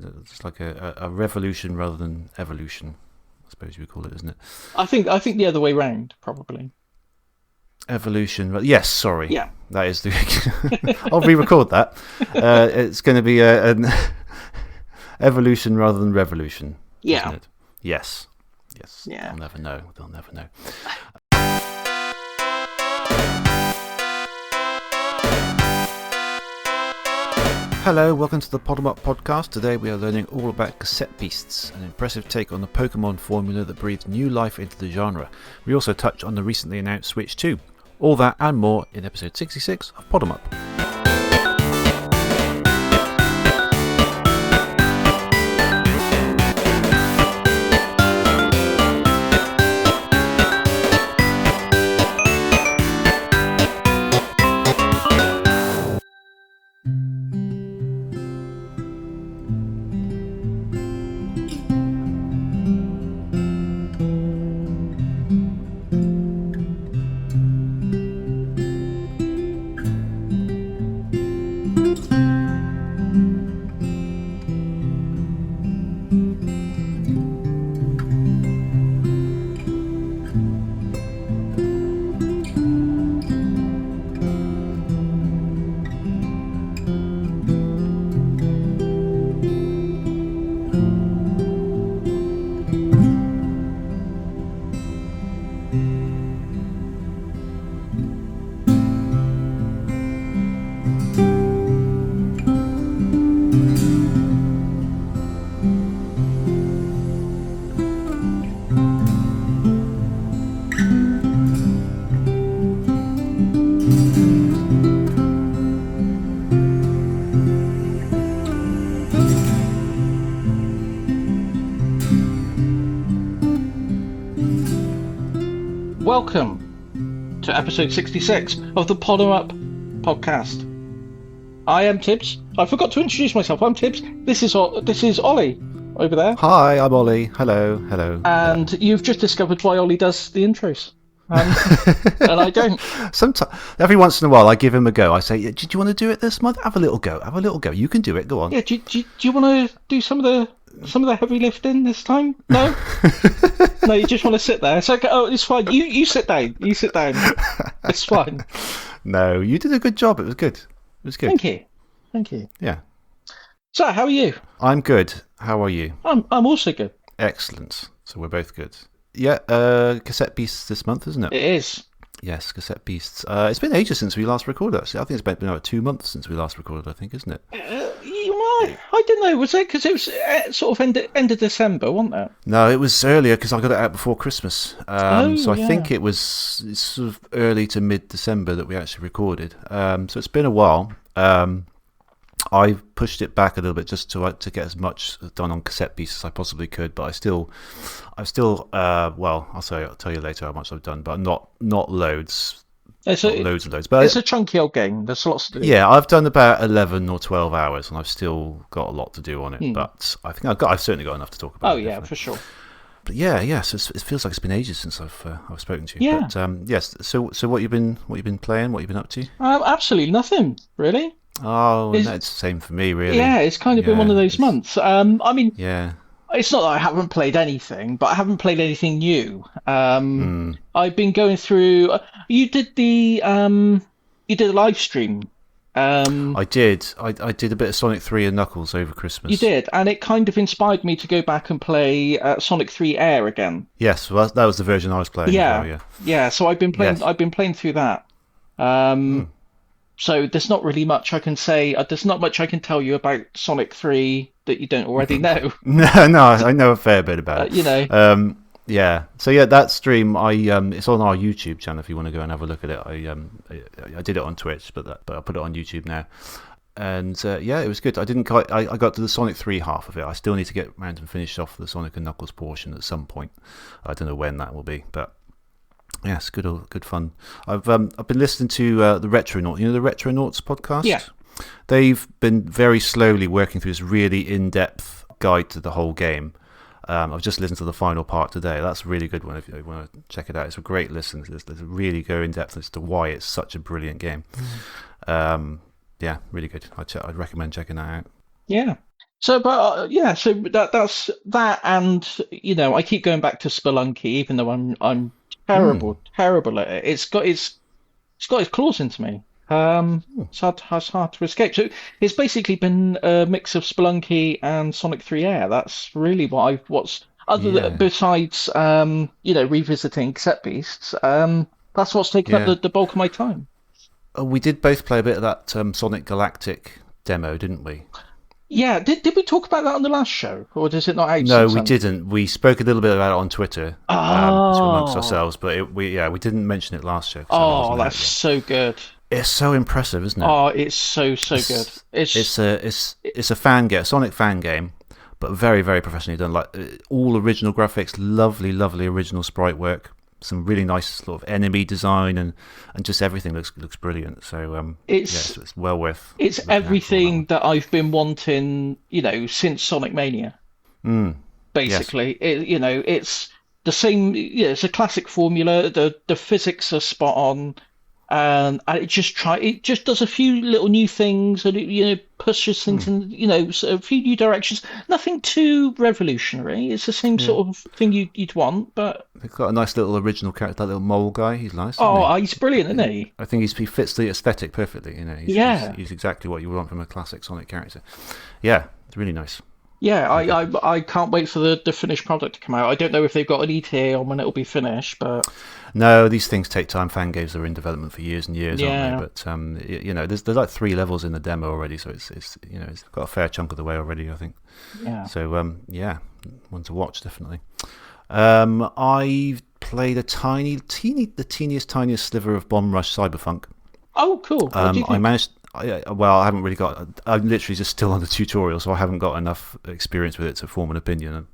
It's like a revolution rather than evolution, I suppose you would call it, isn't it? I think the other way round, probably. Evolution. Yes, sorry. Yeah. That is the. I'll re-record that. It's going to be an evolution rather than revolution. Yeah. Isn't it? Yes. Yeah. They'll never know. They'll never know. Hello, welcome to the Podemup podcast. Today we are learning all about Cassette Beasts, an impressive take on the Pokemon formula that breathed new life into the genre. We also touch on the recently announced Switch 2. All that and more in episode 66 of Podemup. Welcome to episode 66 of the Podemup podcast. I am Tibbs. I forgot to introduce myself. I'm Tibbs. This is Ollie over there. Hi, I'm Ollie. Hello. And you've just discovered why Ollie does the intros. And I don't. Sometimes, every once in a while, I give him a go. I say, "Did you want to do it this month? Have a little go. You can do it. Go on." Yeah. Do you want to do some of the heavy lifting this time? No. No, you just want to sit there. It's okay. Oh, it's fine. You sit down. It's fine. No, you did a good job. It was good. Thank you. Yeah. So, how are you? I'm good. How are you? I'm also good. Excellent. So we're both good. Yeah, Cassette Beasts this month, isn't it? It is. Yes, Cassette Beasts. It's been ages since we last recorded, actually. I think it's been about 2 months since we last recorded, I think, isn't it? I don't know. Was it because it was sort of end of December, wasn't it? No, it was earlier because I got it out before Christmas. So I think it's sort of early to mid-December that we actually recorded. So it's been a while. I pushed it back a little bit just to get as much done on Cassette Beasts as I possibly could, but I've still, well, I'll tell you later how much I've done, but not loads. Not loads and loads, but it's a chunky old game. There's lots to do. Yeah, I've done about 11 or 12 hours, and I've still got a lot to do on it. But I think I've certainly got enough to talk about. Oh yeah, for sure. But yeah. So it feels like it's been ages since I've spoken to you. Yeah. But yes. So what you've been playing? What you've been up to? Absolutely nothing, really. Oh, it's the same for me, really. Yeah, it's kind of been one of those months. I mean, yeah. It's not that I haven't played anything, but I haven't played anything new. I've been going through. You did a live stream. I did. I did a bit of Sonic 3 and Knuckles over Christmas. You did, and it kind of inspired me to go back and play Sonic 3 Air again. Yes, well, that was the version I was playing. Yeah. So I've been playing. Yes. I've been playing through that. So there's not really much I can say. There's not much I can tell you about Sonic 3 that you don't already know. No, I know a fair bit about it. You know. Yeah. So yeah, that stream, it's on our YouTube channel if you want to go and have a look at it. I did it on Twitch, but I put it on YouTube now. And it was good. I got to the Sonic 3 half of it. I still need to get around and finish off the Sonic and Knuckles portion at some point. I don't know when that will be, but. Yes, good fun. I've been listening to the Retronauts. You know the Retronauts podcast? Yeah. They've been very slowly working through this really in-depth guide to the whole game. I've just listened to the final part today. That's a really good one if you want to check it out. It's a great listen. There's really go in-depth as to why it's such a brilliant game. Yeah, really good. I'd recommend checking that out. Yeah. So, but yeah, so that's that, and I keep going back to Spelunky, even though I'm Hmm. terrible at it. It's got its claws into me. It's hard to escape. So it's basically been a mix of Spelunky and Sonic 3 Air. That's really what's other than, Yeah. besides revisiting Cassette Beasts. That's what's taken up Yeah. the bulk of my time. We did both play a bit of that Sonic Galactic demo, didn't we? Yeah, did we talk about that on the last show, or does it not out No, since we then? didn't. We spoke a little bit about it on Twitter, amongst Oh, ourselves, but we didn't mention it last show because it oh, wasn't that's out yet. so good. It's so impressive, isn't it? Oh, it's so good. It's a fan game, a Sonic fan game, but very very professionally done. Like all original graphics, lovely lovely original sprite work, some really nice sort of enemy design, and just everything looks brilliant. So it's it's well worth it's looking out for on that everything one. that I've been wanting, since Sonic Mania. Mm, yes. Basically, it's the same. Yeah, it's a classic formula. The physics are spot on, and it just does a few little new things, and it pushes things Mm, in a few new directions. Nothing too revolutionary. It's the same yeah. sort of thing you'd want, but They've got a nice little original character, that little mole guy. He's nice, isn't oh, he? he's brilliant, isn't he? I think he fits the aesthetic perfectly. Yeah. He's exactly what you want from a classic Sonic character. Yeah, it's really nice. Yeah, Very good. I can't wait for the finished product to come out. I don't know if they've got an ETA on when it'll be finished, but No, these things take time. Fan games are in development for years and years, aren't they? yeah, But there's like 3 levels in the demo already, so it's got a fair chunk of the way already, I think. yeah. So yeah, one to watch definitely. I've played the teeniest tiniest sliver of Bomb Rush Cyberpunk. Oh, cool. What do you I think? managed. Well, I haven't really got. I'm literally just still on the tutorial, so I haven't got enough experience with it to form an opinion.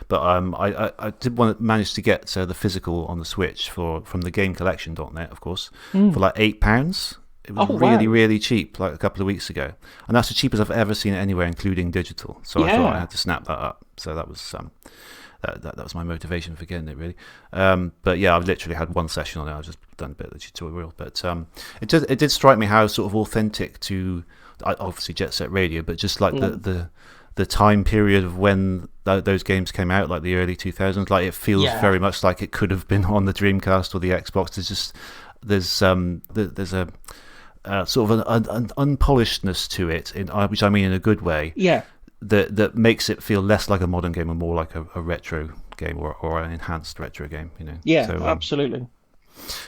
But I did manage to get the physical on the Switch from the GameCollection.net, of course, for Mm. like £8. It was Oh, really, wow. really cheap, like a couple of weeks ago, and that's the cheapest I've ever seen it anywhere, including digital. So I thought I Yeah. had to snap that up. So that was that was my motivation for getting it, really. But yeah, I've literally had one session on it. I've just done a bit of the tutorial, but it did strike me how sort of authentic to obviously Jet Set Radio, but just like Mm. the time period of when those games came out, like the early 2000s. Like it feels Yeah. very much like it could have been on the Dreamcast or the Xbox. There's a sort of an unpolishedness to it, which I mean in a good way, Yeah. that makes it feel less like a modern game and more like a retro game or an enhanced retro game. Yeah, So absolutely.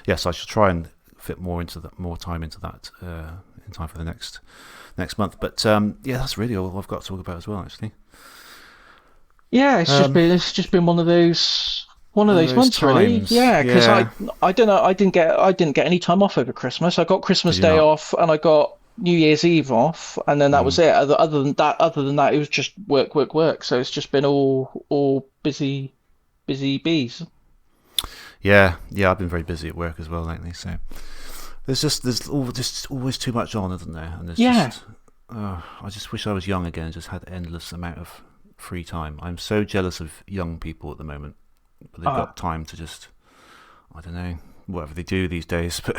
yes, I shall try and fit more time into that in time for the next month. But yeah, that's really all I've got to talk about as well. Actually, Yeah, um, it's just been one of one of those those months, really. times. Yeah, because Yeah, I don't know, I didn't get any time off over Christmas. I got Christmas did you Day not? off, and I got New Year's Eve off, and then that was Mm. it. Other than that, it was just work, work, work. So it's just been all busy bees. Yeah, yeah. I've been very busy at work as well lately. So just always too much on, isn't there? And there's Yeah. just I just wish I was young again and just had endless amount of free time. I'm so jealous of young people at the moment, but they've Uh, got time to just I don't know whatever they do these days. But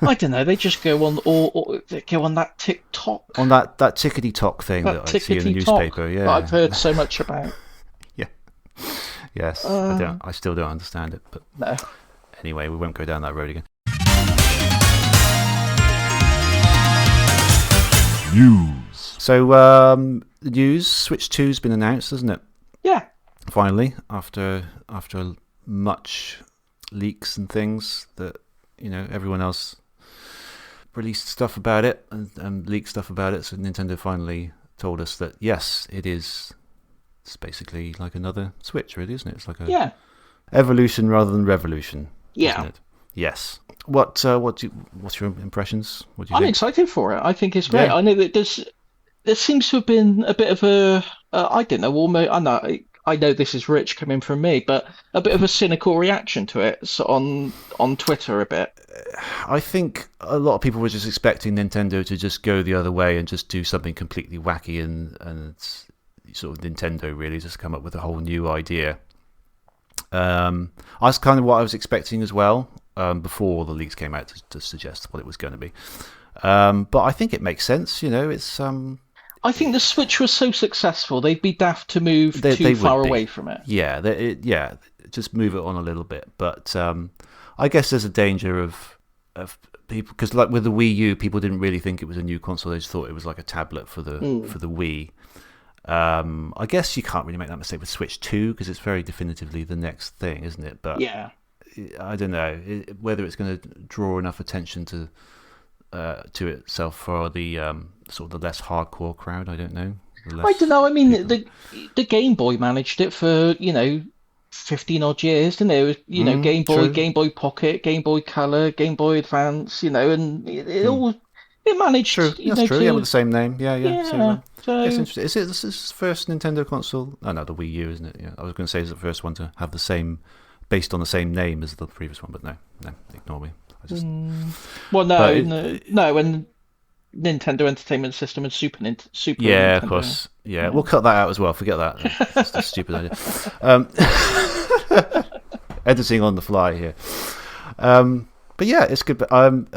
I don't know. They just go on or they go on that TikTok, on that tickety tock thing that that I see in the tickety talk newspaper, that I've yeah, heard so much about. yeah, yes, Uh, I still don't understand it, but no. anyway, we won't go down that road again. News. So the news Switch 2's been announced, hasn't it? Yeah. Finally, after much leaks and things that everyone else released stuff about it and leaked stuff about it, so Nintendo finally told us that yes, it's basically like another Switch, really, isn't it? It's like a Yeah. evolution rather than revolution, isn't Yeah. it? Yes. What's your impressions? What do you I'm think? excited for it. I think it's great. Yeah. I know that there seems to have been a bit of a I don't know, almost I know this is rich coming from me, but a bit of a cynical reaction to it on Twitter a bit. I think a lot of people were just expecting Nintendo to just go the other way and just do something completely wacky and sort of Nintendo really just come up with a whole new idea. That's kind of what I was expecting as well before the leaks came out to suggest what it was going to be. But I think it makes sense. I think the Switch was so successful, they'd be daft to move They too would far be. away from it. Yeah, just move it on a little bit. But I guess there's a danger of people, because like with the Wii U, people didn't really think it was a new console. They just thought it was like a tablet for the Wii. I guess you can't really make that mistake with Switch 2 because it's very definitively the next thing, isn't it? But Yeah. I don't know whether it's going to draw enough attention to itself for the sort of the less hardcore crowd. I don't know. I don't know. I mean, the Game Boy managed it for 15 odd years, didn't it? It was, Game Boy, true. Game Boy Pocket, Game Boy Color, Game Boy Advance, and it managed. True, that's true. Yeah, with the same name. Yeah. Yeah. Same name. So It's interesting. Is it this is the first Nintendo console? Oh no, the Wii U, isn't it? Yeah, I was going to say it's the first one to have the same, based on the same name as the previous one, but no, ignore me. I just well, But no, and Nintendo Entertainment System and Super yeah, Nintendo. of course. Yeah, we'll cut that out as well. Forget that. That's a stupid idea. Editing on the fly here. But yeah, it's good. But I'm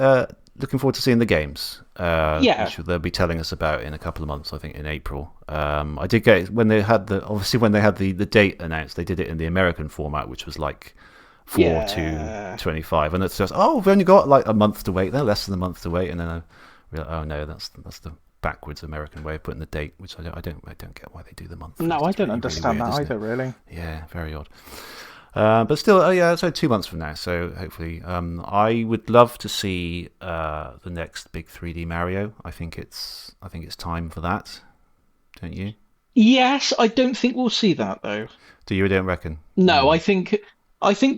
looking forward to seeing the games. Which they'll be telling us about in a couple of months. I think in April. I did get when they had the date announced. They did it in the American format, which was like 4 to 25, and it's just we've only got like a month to wait. Then less than a month to wait, and then I realized, oh no, that's the backwards American way of putting the date, which I don't get why they do the month. No, I don't really, understand really weird, that either. Really. Yeah, very odd. But still, so 2 months from now. So hopefully, I would love to see the next big 3D Mario. I think it's time for that. Don't you? Yes, I don't think we'll see that though. Do you? Don't reckon? No, I think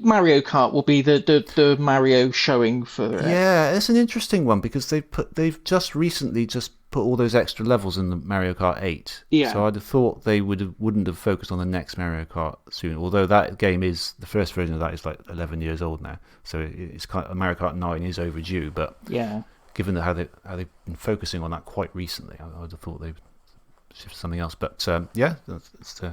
Mario Kart will be the Mario showing for it. Yeah, it's an interesting one because they've just recently put all those extra levels in the Mario Kart 8. Yeah. So I'd have thought they wouldn't have focused on the next Mario Kart soon. Although that game the first version of that is like 11 years old now, so it's kind of, Mario Kart 9 is overdue. But yeah, given how they've been focusing on that quite recently, I would have thought they'd shift to something else. But yeah, that's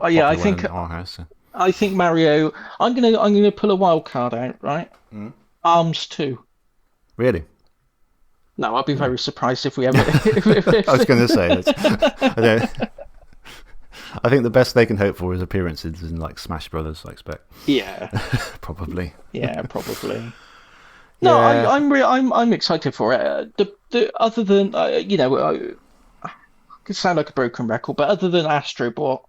I think in our house. So. I think Mario. I'm gonna pull a wild card out. Right, Arms 2. Really? No, I'd be very surprised if we ever. I was going to say, I think the best they can hope for is appearances in like Smash Brothers. I expect. Yeah. Probably. Yeah, probably. No, I'm excited for it. The other than I could sound like a broken record, but other than Astrobot,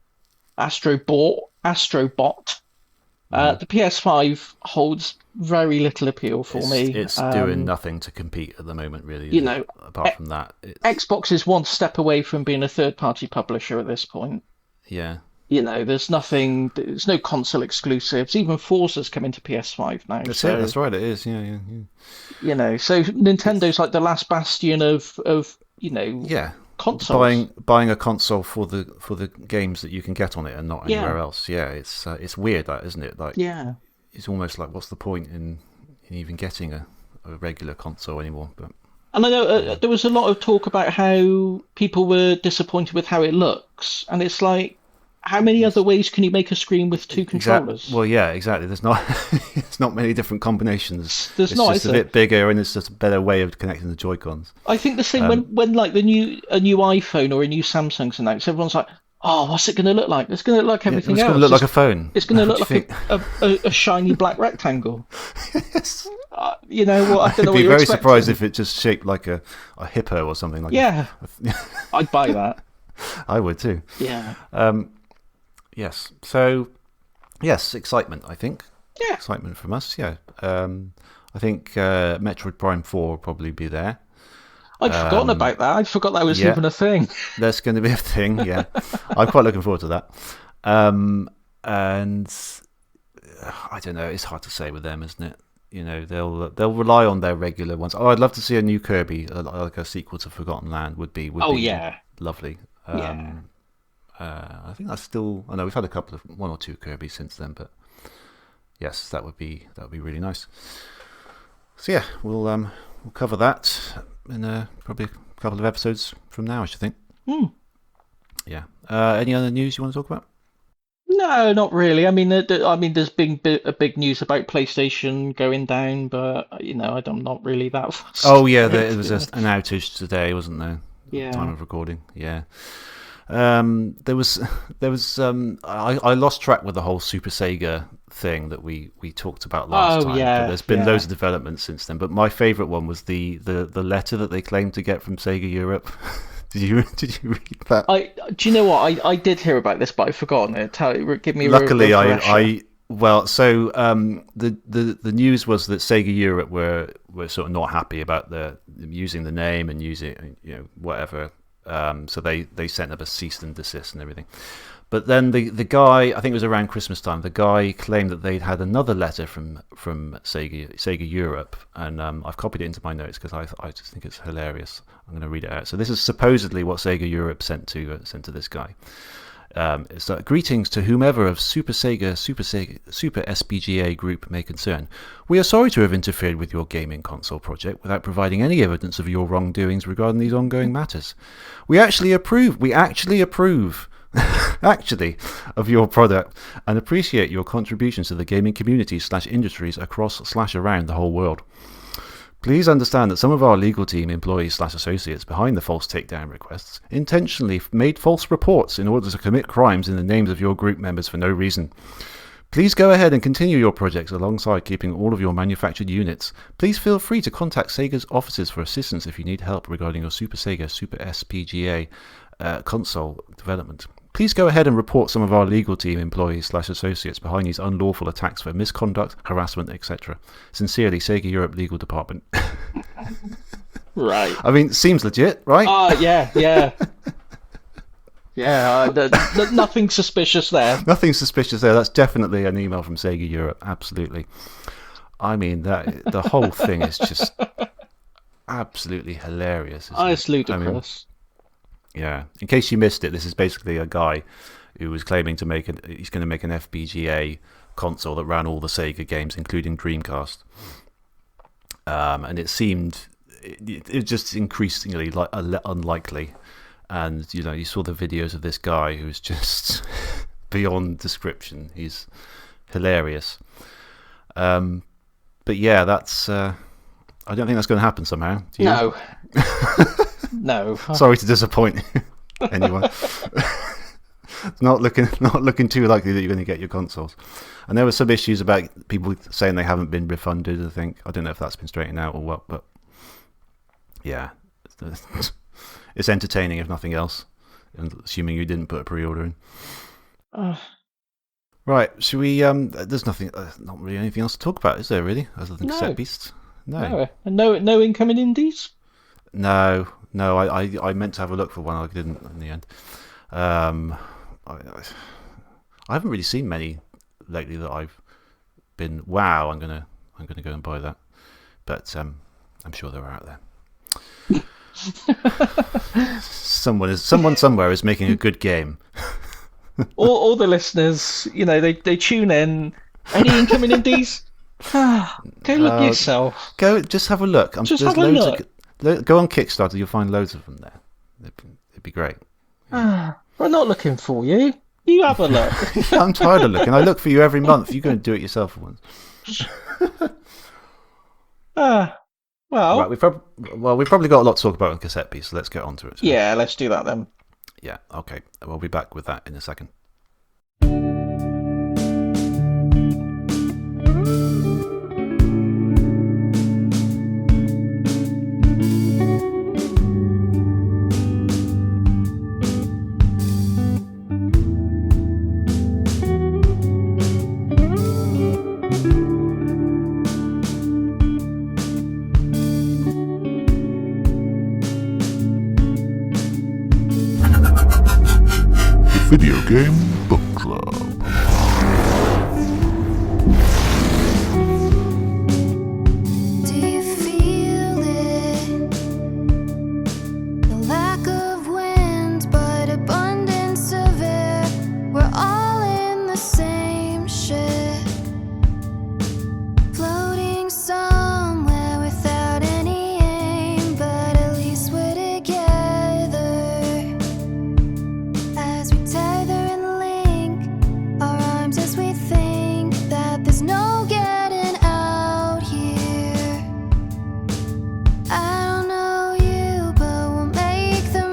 the PS5 holds very little appeal for me. It's doing nothing to compete at the moment, really. Apart from that, Xbox is one step away from being a third-party publisher at this point. Yeah. There's nothing. There's no console exclusives. Even Forza's coming to PS5 now. That's it. That's right. It is. Yeah. So Nintendo's like the last bastion of Yeah. consoles. Buying a console for the games that you can get on it and not anywhere else. Yeah, it's weird, that, isn't it? Like, yeah, it's almost like, what's the point in even getting a regular console anymore? But and I know there was a lot of talk about how people were disappointed with how it looks, and it's like, how many other ways can you make a screen with two controllers? Well, yeah, exactly. There's not it's not many different combinations. It's just a bit bigger, and it's just a better way of connecting the Joy-Cons. I think the same when like a new iPhone or a new Samsung's announced, everyone's like, oh, what's it going to look like? It's going to look like everything else. It's going to look like a phone. It's going to look like a shiny black rectangle. Yes. I don't know what I'd be you're very expecting. surprised if it just shaped like a hippo or something like. Yeah, I'd buy that. I would too. Yeah. Yes. So, yes, excitement, I think. Yeah. Excitement from us, yeah. I think Metroid Prime 4 will probably be there. I'd forgotten about that. I forgot that was even a thing. That's going to be a thing, yeah. I'm quite looking forward to that. And I don't know, it's hard to say with them, isn't it? They'll rely on their regular ones. I'd love to see a new Kirby, like a sequel to Forgotten Land would be lovely. I think that's still. I know we've had one or two Kirby since then, but yes, that would be really nice. So yeah, we'll cover that in probably a couple of episodes from now, I should think. Yeah. Any other news you want to talk about? No, not really. I mean, there's been a big news about PlayStation going down, but I'm not really that fussed. Oh yeah, there was an outage today, wasn't there? Yeah. of recording. Yeah. There was I lost track with the whole Super Sega thing that we talked about last time. Yeah, but there's been yeah. loads of developments since then. But my favourite one was the letter that they claimed to get from Sega Europe. Did you read that? Do you know what? I did hear about this, but I've forgotten it. Give me a Luckily, refresher. The news was that Sega Europe were sort of not happy about using the name and using whatever. So they sent up a cease and desist and everything. But then the guy, I think it was around Christmas time, the guy claimed that they'd had another letter from Sega Europe, and I've copied it into my notes because I just think it's hilarious. I'm going to read it out. So this is supposedly what Sega Europe sent to this guy. It's greetings to whomever of Super SPGA group may concern. We are sorry to have interfered with your gaming console project without providing any evidence of your wrongdoings regarding these ongoing matters. We actually approve of your product and appreciate your contributions to the gaming community / industries across / around the whole world. Please understand that some of our legal team employees / associates behind the false takedown requests intentionally made false reports in order to commit crimes in the names of your group members for no reason. Please go ahead and continue your projects alongside keeping all of your manufactured units. Please feel free to contact Sega's offices for assistance if you need help regarding your Super Sega Super SPGA console development. Please go ahead and report some of our legal team employees / associates behind these unlawful attacks for misconduct, harassment, etc. Sincerely, Sega Europe Legal Department. Right. I mean, seems legit, right? Yeah. Yeah, nothing suspicious there. Nothing suspicious there. That's definitely an email from Sega Europe. Absolutely. I mean, the whole thing is just absolutely hilarious. It's ludicrous. Yeah. In case you missed it, this is basically a guy who was claiming he's going to make an FPGA console that ran all the Sega games, including Dreamcast. And it seemed it just increasingly unlikely. And you saw the videos of this guy who's just beyond description. He's hilarious. But yeah, that's. I don't think that's going to happen somehow. Do you? No. No. Sorry to disappoint anyone. not looking too likely that you're going to get your consoles. And there were some issues about people saying they haven't been refunded. I don't know if that's been straightened out or what, but yeah, it's entertaining if nothing else. Assuming you didn't put a pre-order in. Right, should we? There's not really anything else to talk about, is there? Really, other than Cassette Beasts? No incoming indies. No. I meant to have a look for one. I didn't in the end. I haven't really seen many lately that I've been. Wow, I'm gonna go and buy that. But I'm sure they're out there. Someone somewhere is making a good game. all the listeners, they tune in. Any incoming indies? Go look yourself. Go, just have a look. Just have a look. Go on Kickstarter. You'll find loads of them there. It'd be great. We're not looking for you. You have a look. I'm tired of looking. I look for you every month. You go and do it yourself for once. Well, right, we've probably got a lot to talk about on Cassette Beasts, so let's get on to it. Yeah, let's do that then. Yeah, okay. We'll be back with that in a second. Video Game Book Club. Do you feel it? The lack of wind, but abundance of air. We're all in the same ship, floating somewhere without any aim, but at least we're together. As we tether and link our arms as we think that there's no getting out here. I don't know you, but we'll make the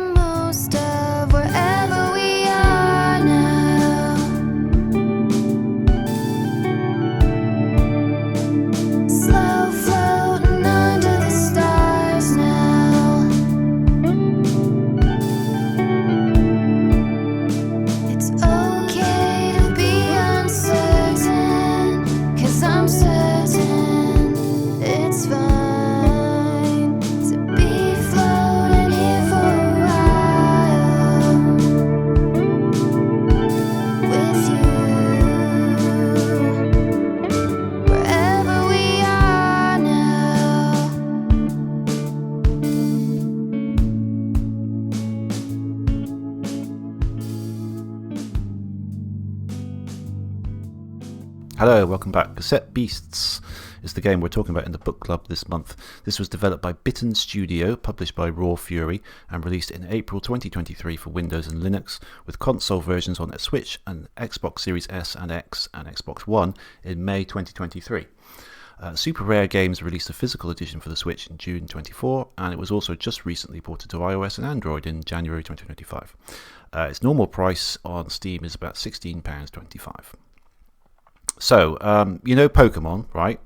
Hello, welcome back. Cassette Beasts is the game we're talking about in the book club this month. This was developed by Bitten Studio, published by Raw Fury, and released in April 2023 for Windows and Linux, with console versions on Switch and Xbox Series S and X and Xbox One in May 2023. Super Rare Games released a physical edition for the Switch in June 24, and it was also just recently ported to iOS and Android in January 2025. Its normal price on Steam is about £16.25. So, you know Pokemon, right?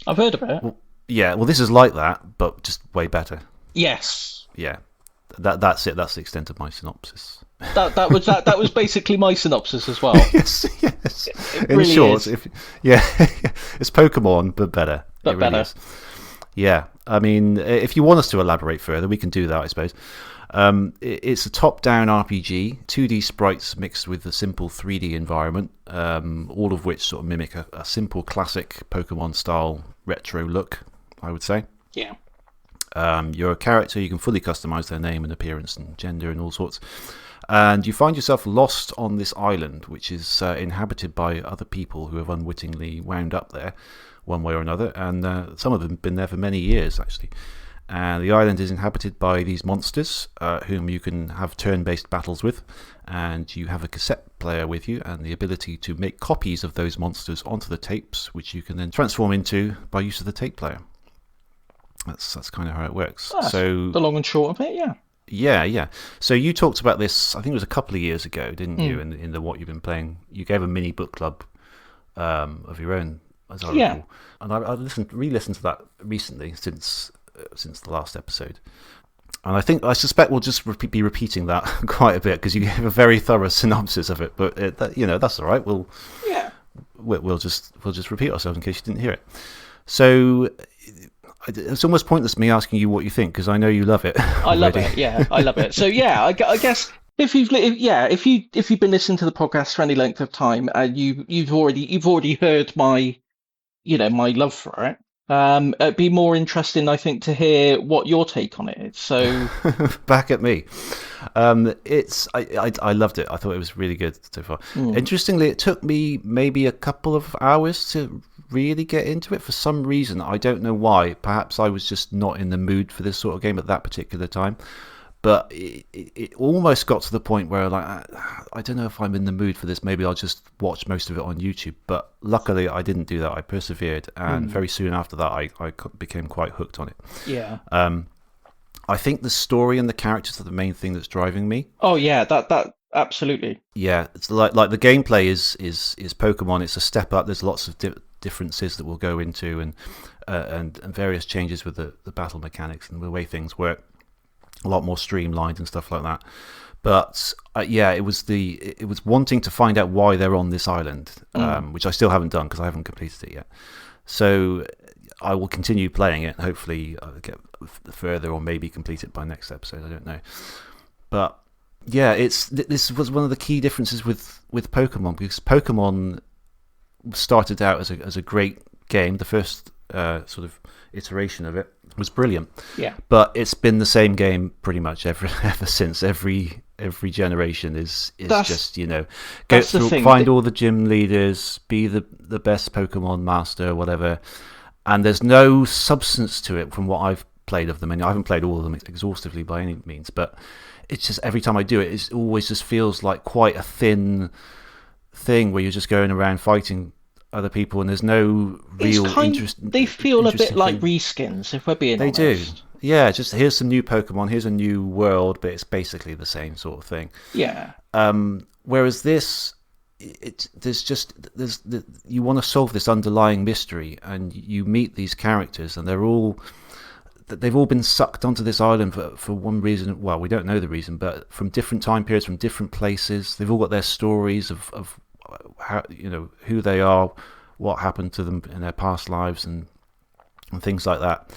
I've heard of it. Well, this is like that, but just way better. Yes. Yeah, that's it. That's the extent of my synopsis. That was basically my synopsis as well. yes. It In really short, is. It's Pokemon, but better. But it really better. is. Yeah, I mean, if you want us to elaborate further, we can do that, I suppose. It's a top-down RPG, 2D sprites mixed with a simple 3D environment, all of which sort of mimic a simple classic Pokemon-style retro look, I would say. Yeah. You're a character, you can fully customize their name and appearance and gender and all sorts. And you find yourself lost on this island, which is inhabited by other people who have unwittingly wound up there one way or another, and some of them have been there for many years, actually. And the island is inhabited by these monsters, whom you can have turn-based battles with, and you have a cassette player with you and the ability to make copies of those monsters onto the tapes, which you can then transform into by use of the tape player. That's kind of how it works. That's so the long and short of it, yeah. Yeah. So you talked about this, I think it was a couple of years ago, didn't you? In the What You've Been Playing, you gave a mini book club of your own, as I recall. And I re-listened to that recently since the last episode. And I suspect we'll just be repeating that quite a bit because you gave a very thorough synopsis of it. But that's all right. We'll just repeat ourselves in case you didn't hear it. So it's almost pointless me asking you what you think because I know you love it. I love it. Yeah, I love it. So I guess if you've been listening to the podcast for any length of time and you've already heard my love for it. It'd be more interesting, I think, to hear what your take on it is. So, back at me. I loved it. I thought it was really good so far. Interestingly, it took me maybe a couple of hours to really get into it for some reason. I don't know why. Perhaps I was just not in the mood for this sort of game at that particular time. But it almost got to the point where I don't know if I'm in the mood for this. Maybe I'll just watch most of it on YouTube. But luckily, I didn't do that. I persevered, and very soon after that, I became quite hooked on it. Yeah. I think the story and the characters are the main thing that's driving me. Oh yeah, that absolutely. Yeah, it's like the gameplay is Pokemon. It's a step up. There's lots of differences that we'll go into, and various changes with the battle mechanics and the way things work. A lot more streamlined and stuff like that. But it was wanting to find out why they're on this island, which I still haven't done because I haven't completed it yet. So I will continue playing it and hopefully get further or maybe complete it by next episode. I don't know. But yeah, this was one of the key differences with Pokemon, because Pokemon started out as a great game. The first sort of iteration of it was brilliant. Yeah. But it's been the same game pretty much ever since. Every generation is just, go through, find all the gym leaders, be the best Pokemon master, whatever. And there's no substance to it from what I've played of them. And I haven't played all of them exhaustively by any means, but it's just every time I do it, it always just feels like quite a thin thing where you're just going around fighting other people, and there's no real interest. They feel a bit like reskins, if we're being honest. They do. Yeah, just here's some new Pokemon, here's a new world, but it's basically the same sort of thing. Yeah. Whereas this, you want to solve this underlying mystery, and you meet these characters, and they've all been sucked onto this island for one reason. Well, we don't know the reason, but from different time periods, from different places. They've all got their stories of how, who they are, what happened to them in their past lives, and things like that.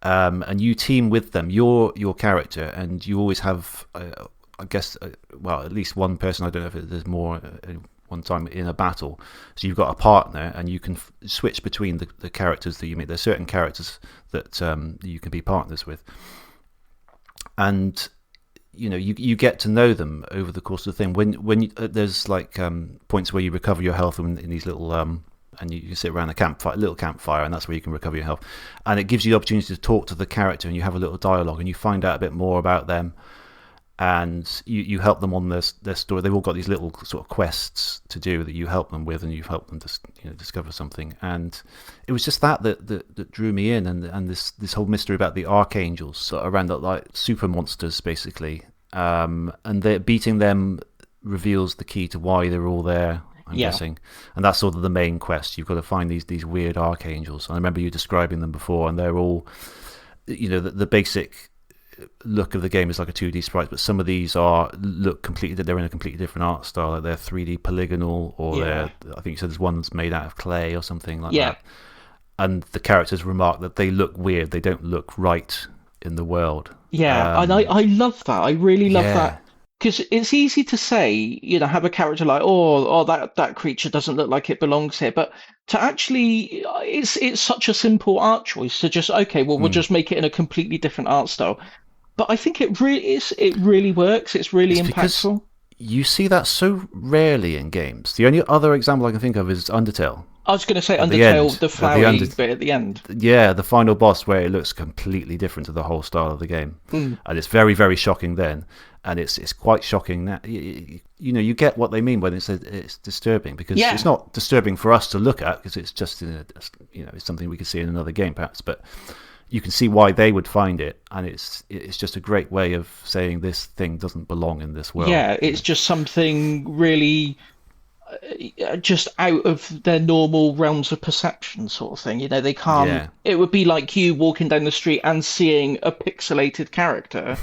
And you team with them, your character, and you always have, I guess, at least one person. I don't know if there's more at one time in a battle. So you've got a partner, and you can switch between the characters that you meet. There's certain characters that you can be partners with, and you get to know them over the course of the thing. When there's like points where you recover your health in these little and you sit around a campfire, little campfire, and that's where you can recover your health. And it gives you the opportunity to talk to the character, and you have a little dialogue, and you find out a bit more about them, and you help them on their story. They've all got these little sort of quests to do that you help them with, and you help them to discover something. And it was just that drew me in, and this whole mystery about the archangels, so around the like super monsters basically, and they're beating them reveals the key to why they're all there. I'm guessing, and that's sort of the main quest. You've got to find these weird archangels. I remember you describing them before, and they're all, the basic look of the game is like a 2D sprite, but some of these look completely. They're in a completely different art style. Like they're 3D polygonal, or they're. I think you said there's one's made out of clay or something like that. And the characters remark that they look weird. They don't look right in the world. Yeah, and I love that. I really love that. Because it's easy to say, have a character like, that creature doesn't look like it belongs here. But to actually, it's such a simple art choice to just, we'll just make it in a completely different art style. But I think it really works. It's really impactful. You see that so rarely in games. The only other example I can think of is Undertale. I was going to say Undertale, the flowery bit at the end. Yeah, the final boss where it looks completely different to the whole style of the game. And it's very, very shocking then. And it's quite shocking now. You get what they mean when it's disturbing, because it's not disturbing for us to look at, because it's just it's something we could see in another game perhaps, but you can see why they would find it, and it's just a great way of saying this thing doesn't belong in this world. Yeah, it's just something really just out of their normal realms of perception, sort of thing. They can't. Yeah. It would be like you walking down the street and seeing a pixelated character.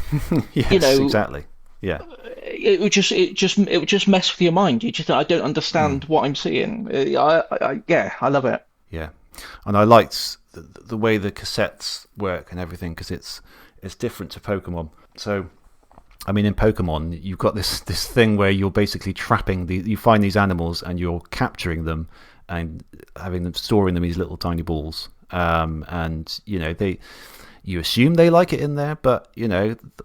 Yes, exactly. Yeah. It would just mess with your mind. You just, I don't understand what I'm seeing. I love it. Yeah, and I liked the way the cassettes work and everything, because it's different to Pokemon. So, I mean, in Pokemon, you've got this thing where you're basically trapping you find these animals and you're capturing them and storing them in these little tiny balls. And you assume they like it in there, but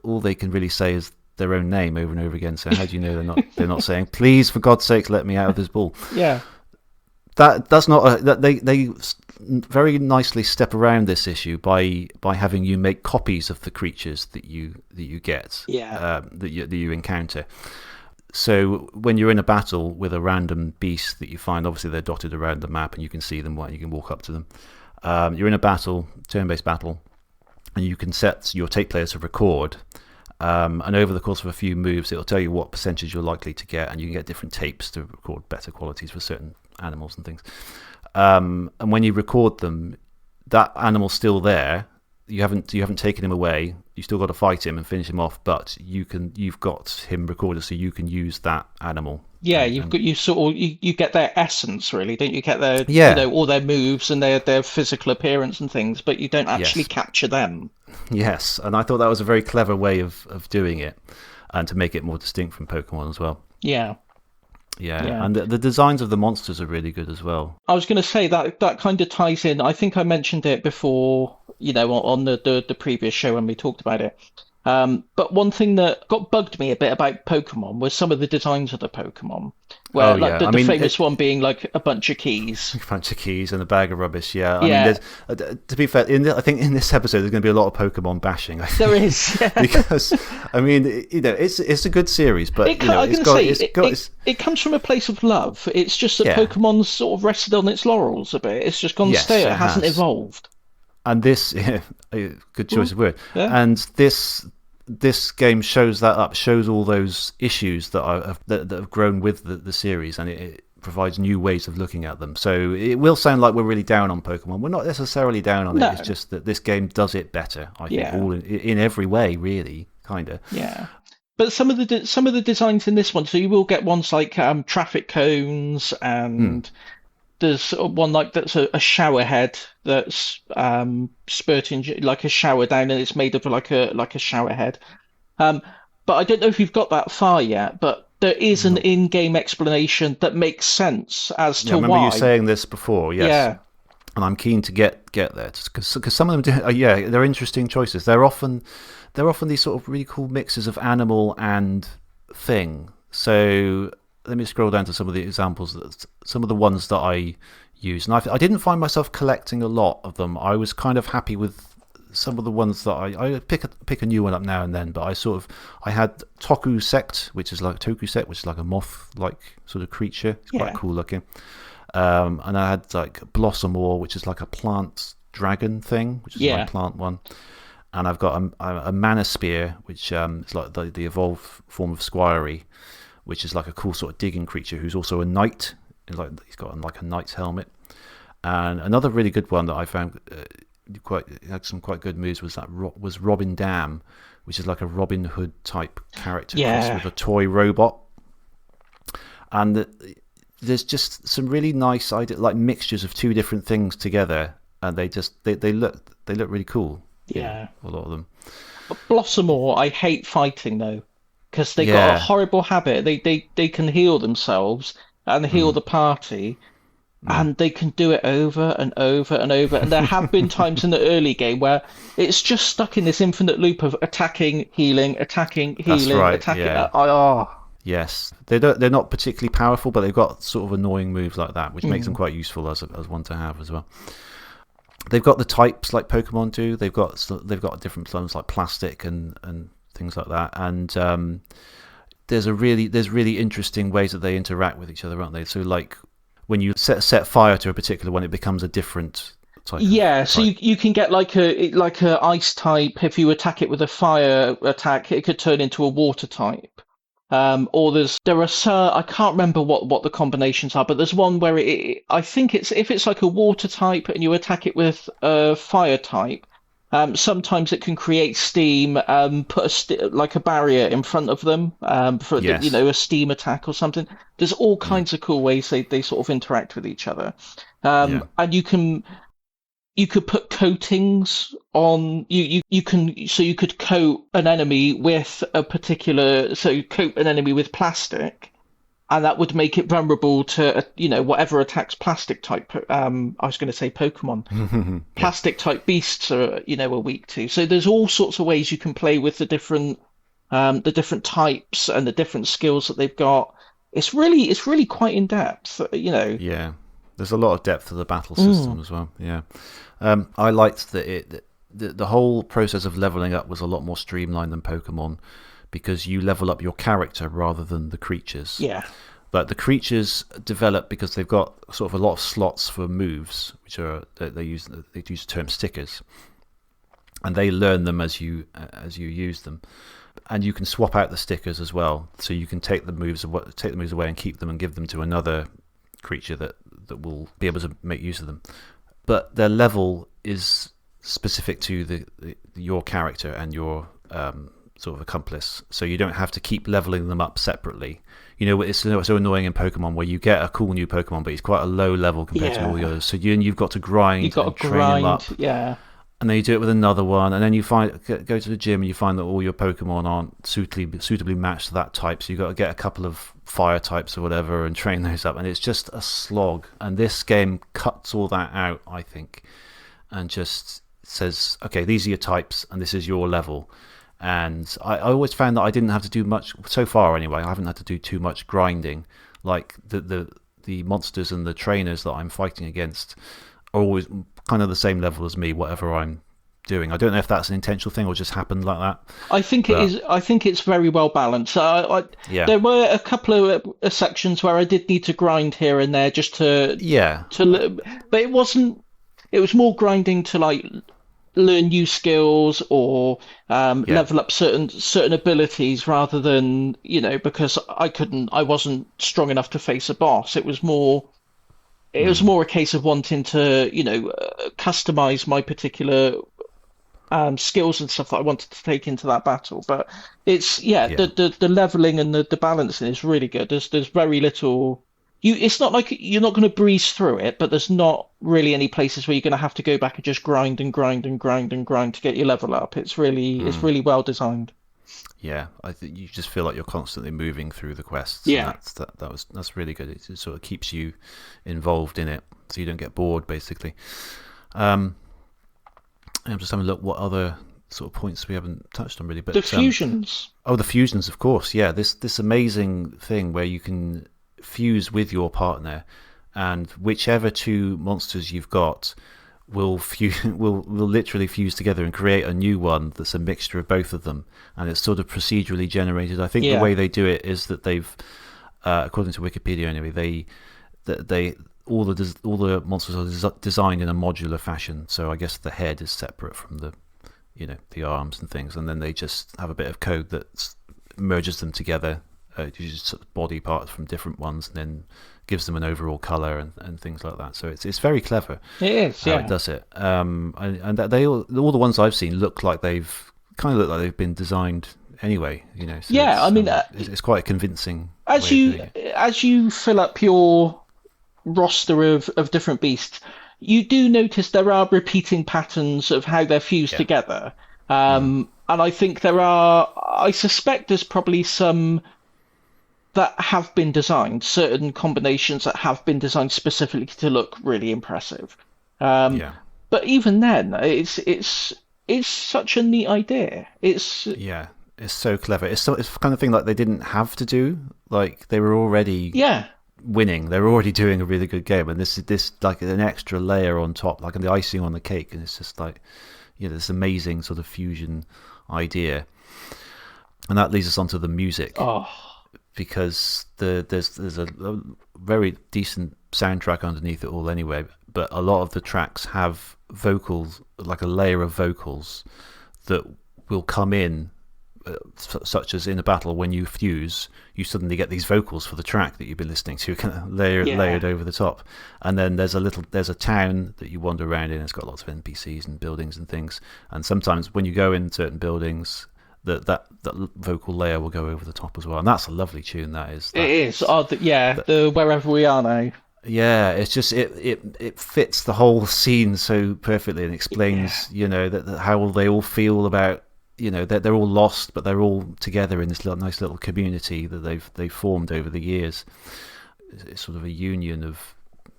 all they can really say is their own name over and over again. So how do you know they're not saying, please, for God's sake, let me out of this ball? Yeah. That's not they very nicely step around this issue by having you make copies of the creatures that you get, that you encounter. So when you're in a battle with a random beast that you find, obviously they're dotted around the map and you can see them, you can walk up to them. You're in a battle, turn-based battle, and you can set your tape players to record. And over the course of a few moves, it'll tell you what percentage you're likely to get, and you can get different tapes to record better qualities for certain animals and things. And when you record them, that animal's still there. You haven't taken him away. You still got to fight him and finish him off, but you've got him recorded, so you can use that animal. Yeah, you get their essence, really, don't you? Get their all their moves and their physical appearance and things, but you don't actually capture them. Yes, and I thought that was a very clever way of doing it, and to make it more distinct from Pokemon as well. Yeah. And the designs of the monsters are really good as well. I was going to say that kind of ties in. I think I mentioned it before, on the previous show when we talked about it. But one thing that bugged me a bit about Pokemon was some of the designs of the Pokemon. Where the famous one being like a bunch of keys. A bunch of keys and a bag of rubbish, I mean, to be fair, I think in this episode there's going to be a lot of Pokemon bashing. There is. Because, I mean, it's a good series, but it comes from a place of love. It's just that Pokemon's sort of rested on its laurels a bit. It's just gone stale. It hasn't evolved. And this, good choice of word. Yeah. And this game shows all those issues that have grown with the series, and it provides new ways of looking at them. So it will sound like we're really down on Pokemon. We're not necessarily down on it. It's just that this game does it better, I think, all in every way, really, kind of. Yeah. But some of the designs in this one, so you will get ones like traffic cones, and there's one that's a shower head that's spurting like a shower down, and it's made of like a shower head. But I don't know if you've got that far yet, but there is an in-game explanation that makes sense as to why. I remember you saying this before, yes. Yeah. And I'm keen to get there, because some of them they're interesting choices. They're often these sort of really cool mixes of animal and thing. So let me scroll down to some of the examples. Some of the ones that I use. And I didn't find myself collecting a lot of them. I was kind of happy with some of the ones that I pick a new one up now and then, but I had Toku Sect, which is like a moth-like sort of creature. It's quite cool looking. And I had like Blossomore, which is like a plant dragon thing, which is my plant one. And I've got a Mana Spear, which is like the evolved form of Squirey, which is like a cool sort of digging creature who's also a knight. He's got like a knight's helmet. And another really good one that I found had some quite good moves was Robin Dam, which is like a Robin Hood type character crossed with a toy robot. And there's just some really nice like mixtures of two different things together, and they look really cool. Yeah, a lot of them. But Blossomore, I hate fighting though, because they got a horrible habit. They can heal themselves and heal the party. And they can do it over and over and over. And there have been times in the early game where it's just stuck in this infinite loop of attacking, healing, attacking, healing, That's right, attacking. yeah. Yes, they're not particularly powerful, but they've got sort of annoying moves like that, which makes them quite useful as one to have as well. They've got the types like Pokemon do. They've got different ones like plastic and things like that. And there's really interesting ways that they interact with each other, aren't they? So like, when you set fire to a particular one, it becomes a different type. Yeah, so you can get like a ice type. If you attack it with a fire attack, it could turn into a water type. Or I can't remember what the combinations are, but there's one where I think if it's like a water type and you attack it with a fire type, sometimes it can create steam, put like a barrier in front of them for a steam attack or something. There's all kinds of cool ways they sort of interact with each other, and you could put coatings on you could coat an enemy with coat an enemy with plastic. And that would make it vulnerable to, whatever attacks plastic type. I was going to say Pokemon. Plastic type beasts are weak to. So there's all sorts of ways you can play with the different types and the different skills that they've got. It's really quite in depth. Yeah, there's a lot of depth to the battle system as well. Yeah, I liked that the whole process of leveling up was a lot more streamlined than Pokemon, because you level up your character rather than the creatures. Yeah. But the creatures develop because they've got sort of a lot of slots for moves, which are they use the term stickers, and they learn them as you use them, and you can swap out the stickers as well. So you can take the moves away and keep them and give them to another creature that will be able to make use of them. But their level is specific to your character and your sort of accomplice, so you don't have to keep leveling them up separately. It's so annoying in Pokemon where you get a cool new Pokemon, but he's quite a low level compared to all the others. So you've got to grind and train him up. Yeah. And then you do it with another one, and then you go to the gym and you find that all your Pokemon aren't suitably matched to that type. So you've got to get a couple of fire types or whatever and train those up, and it's just a slog. And this game cuts all that out, I think, and just says, okay, these are your types, and this is your level. And I always found that I didn't have to do much, so far anyway, I haven't had to do too much grinding. Like the monsters and the trainers that I'm fighting against are always kind of the same level as me, whatever I'm doing. I don't know if that's an intentional thing or just happened like that. I think it is. I think it's very well balanced. There were a couple of sections where I did need to grind here and there just to but it wasn't. It was more grinding to like learn new skills or level up certain abilities rather than because I wasn't strong enough to face a boss. It was more a case of wanting to customize my particular skills and stuff that I wanted to take into that battle. But it's the leveling and the balancing is really good. There's very little. It's not like you're not going to breeze through it, but there's not really any places where you're going to have to go back and just grind to get your level up. It's really well designed. Yeah, I think you just feel like you're constantly moving through the quests. Yeah, that's really good. It sort of keeps you involved in it, so you don't get bored, basically. I'm just having a look what other sort of points we haven't touched on really. But the fusions. The fusions, of course. Yeah, this amazing thing where you can fuse with your partner and whichever two monsters you've got will will literally fuse together and create a new one that's a mixture of both of them, and it's sort of procedurally generated. I think the way they do it is that they've, according to Wikipedia anyway, they all the monsters are designed in a modular fashion. So I guess the head is separate from the arms and things, and then they just have a bit of code that merges them together, uses sort of body parts from different ones, and then gives them an overall color and things like that. So it's very clever. It is, how it does it. And they all the ones I've seen look like they've been designed anyway. So I mean, it's quite convincing. As you fill up your roster of different beasts, you do notice there are repeating patterns of how they're fused together. And I think I suspect there's probably some that have been designed, certain combinations that have been designed specifically to look really impressive. But even then, it's such a neat idea. It's so clever. It's the kind of thing like they didn't have to do. Like they were already winning. They were already doing a really good game, and this like an extra layer on top, like the icing on the cake, and it's just like this amazing sort of fusion idea. And that leads us onto the music. Because there's a very decent soundtrack underneath it all anyway, but a lot of the tracks have vocals, like a layer of vocals that will come in, such as in a battle when you fuse, you suddenly get these vocals for the track that you've been listening to, kind of layered over the top. And then there's a town that you wander around in. It's got lots of NPCs and buildings and things. And sometimes when you go in certain buildings, that vocal layer will go over the top as well, and that's a lovely tune. It is. The Wherever We Are Now. Yeah, it's just it fits the whole scene so perfectly and explains that how they all feel about that they're all lost, but they're all together in this nice little community that they've formed over the years. It's sort of a union of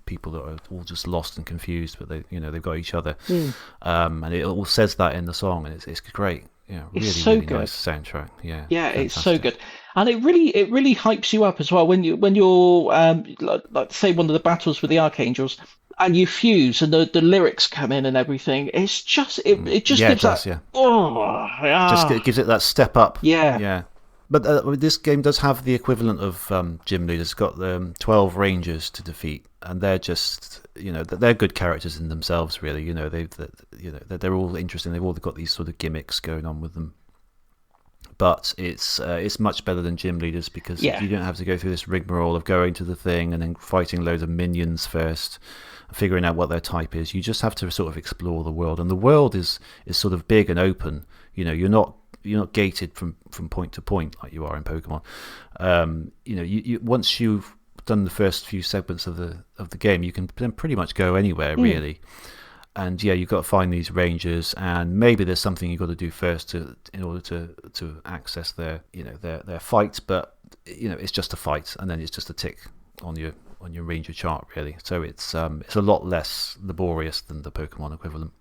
people that are all just lost and confused, but they've got each other, and it all says that in the song, and it's great. Really, it's so really good. Nice soundtrack. Fantastic. It's so good, and it really hypes you up as well when you're like say one of the battles with the archangels, and you fuse, and the lyrics come in and everything. It's just it just gives that. Just gives it that step up. Yeah. But this game does have the equivalent of Gym Leader. It's got 12 rangers to defeat, and they're just they're good characters in themselves. Really, they're all interesting. They've all got these sort of gimmicks going on with them. But it's much better than Gym Leaders because you don't have to go through this rigmarole of going to the thing and then fighting loads of minions first, figuring out what their type is. You just have to sort of explore the world, and the world is sort of big and open. You're not gated from point to point like you are in Pokemon. You once you've done the first few segments of the game, you can then pretty much go anywhere really. And you've got to find these rangers, and maybe there's something you've got to do first in order to access their fight. But it's just a fight, and then it's just a tick on your ranger chart really. So it's a lot less laborious than the Pokemon equivalent.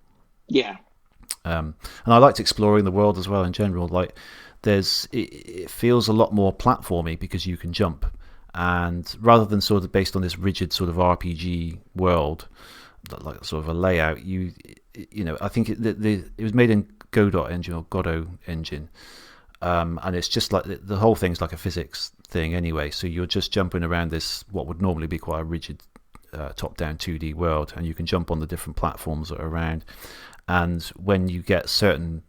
Yeah. And I liked exploring the world as well in general. Like it feels a lot more platformy because you can jump, and rather than sort of based on this rigid sort of RPG world, like sort of a layout, I think it was made in Godot engine, and it's just like the whole thing's like a physics thing anyway. So you're just jumping around this what would normally be quite a rigid top-down 2D world, and you can jump on the different platforms that are around. And when you get certain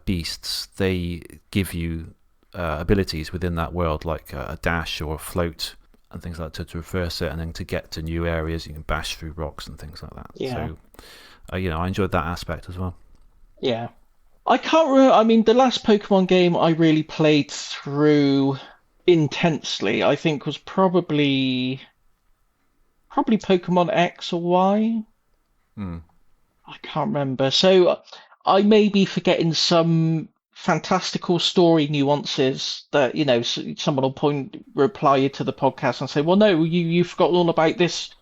beasts, they give you abilities within that world, like a dash or a float and things like that to reverse it, and then to get to new areas, you can bash through rocks and things like that. So, I enjoyed that aspect as well. Yeah. I can't remember. I mean, the last Pokemon game I really played through intensely, I think, was probably Pokemon X or Y. I can't remember. So I may be forgetting some fantastical story nuances that someone will reply to the podcast and say, well, no, you forgot all about this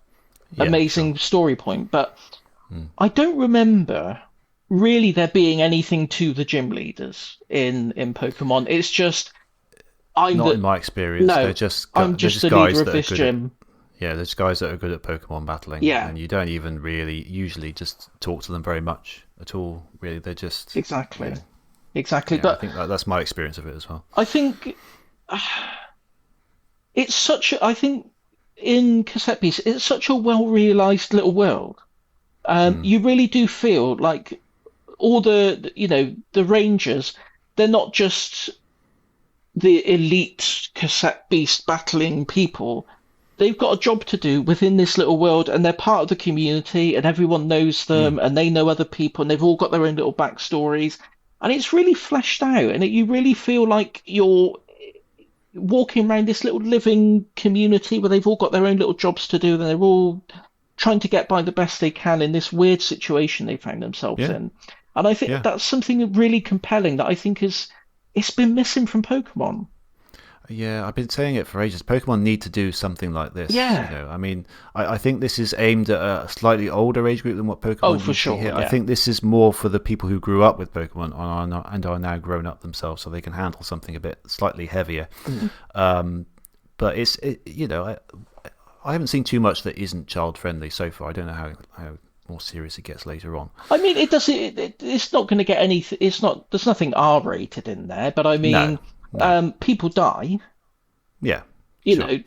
amazing story point. But I don't remember really there being anything to the gym leaders in Pokemon. It's just in my experience. No, they're just I'm just the guys leader of that this are good gym. Yeah, there's guys that are good at Pokemon battling, Yeah. and you don't even really usually just talk to them very much at all. Really, they're just Exactly. Yeah, Exactly. yeah, I But think that's my experience of it as well. I think it's such I think in Cassette Beasts, it's such a well realized little world. You really do feel like all the Rangers, they're not just the elite Cassette Beast battling people. They've got a job to do within this little world, and they're part of the community, and everyone knows them, and they know other people, and they've all got their own little backstories, and it's really fleshed out, and you really feel like you're walking around this little living community where they've all got their own little jobs to do, and they're all trying to get by the best they can in this weird situation they found themselves Yeah. in. And I think Yeah. that's something really compelling that I think it's been missing from Pokemon. Yeah, I've been saying it for ages. Pokemon need to do something like this. Yeah. You know, I mean, I think this is aimed at a slightly older age group than what Pokemon Oh, for usually sure, hit. yeah. I think this is more for the people who grew up with Pokemon and are now grown up themselves, so they can handle something a bit slightly heavier. But I haven't seen too much that isn't child friendly so far. I don't know how more serious it gets later on. I mean, it's not going to get any. It's not. There's nothing R-rated in there, but I mean, No. people die. Yeah. You sure. know,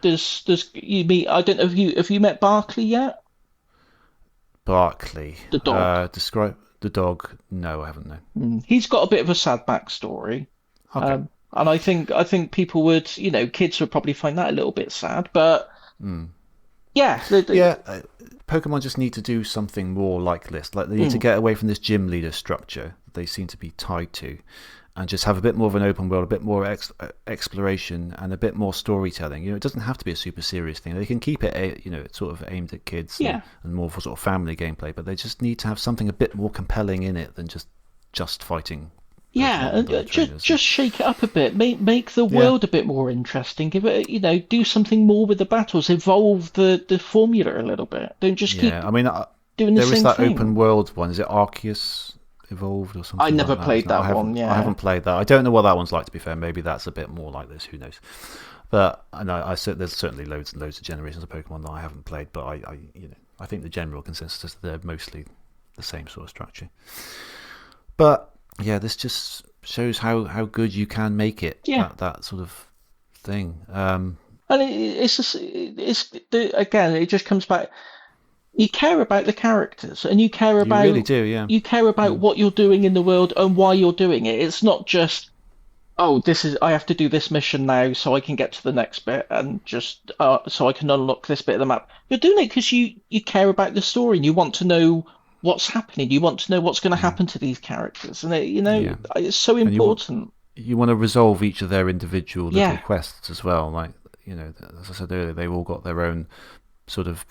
there's you meet. I don't know if you met Barkley yet. Barkley. The dog. Describe the dog. No, I haven't. No. He's got a bit of a sad backstory. Okay. And I think people would, kids would probably find that a little bit sad, but yeah, Yeah, Pokemon just need to do something more like this. Like they need to get away from this gym leader structure that they seem to be tied to, and just have a bit more of an open world, a bit more exploration, and a bit more storytelling. It doesn't have to be a super serious thing. They can keep it, it's sort of aimed at kids and more for sort of family gameplay. But they just need to have something a bit more compelling in it than just fighting. Yeah, Pokemon and trainers. just shake it up a bit, make the world a bit more interesting. Give it, do something more with the battles, evolve the formula a little bit. Don't just keep I mean, doing the there is same that thing. open world one. Is it Arceus Evolved or something? I never like played isn't it? that I haven't- one, yeah. I haven't played that. I don't know what that one's like. To be fair, maybe that's a bit more like this. Who knows? But I know there's certainly loads and loads of generations of Pokemon that I haven't played. But I think the general consensus is they're mostly the same sort of structure. But yeah, this just shows how good you can make it. Yeah. That sort of thing. And again, it just comes back. You care about the characters, and you care about really do, yeah. You care about what you're doing in the world and why you're doing it. It's not just, oh, I have to do this mission now so I can get to the next bit, and just so I can unlock this bit of the map. You're doing it because you care about the story and you want to know what's happening. You want to know what's going to happen to these characters, and it's so important. You want to resolve each of their individual little quests as well. Like, as I said earlier, they've all got their own sort of